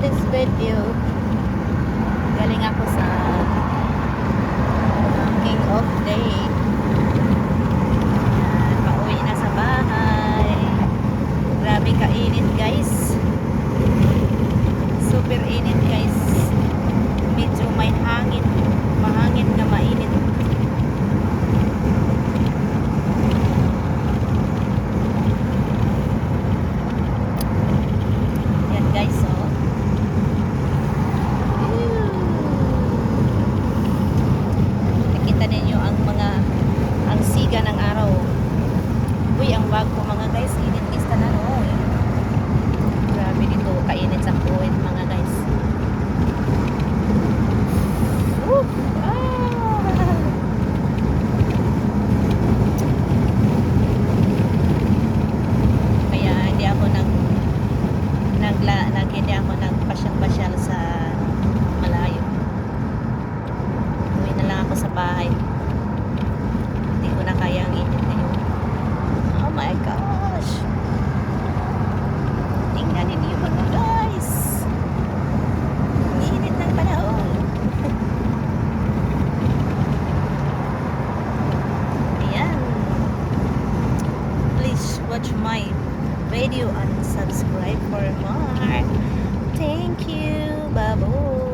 this video. Galing ako sa King of Day. Pauwi na sa bahay. Grabe kainit guys. Super init guys. Medyo may hangin. Mahangin na mainit. Yan guys, oh. Nakita ninyo ang siga ng araw. Uy, ang bag ko mga guys. Init guys na no. Grabe dito. Kainit sa puwet mga guys. Woo! Kaya hindi ako hindi ako nagpasyal-pasyal sa malayo. Uwi na lang ako sa bahay. Hindi ko na kaya ang init na yun. Oh my gosh! Tingnan ninyo mga guys! Ang init ng panahon. Ayan. Please watch my video and subscribe for more. Thank you. Bye-bye.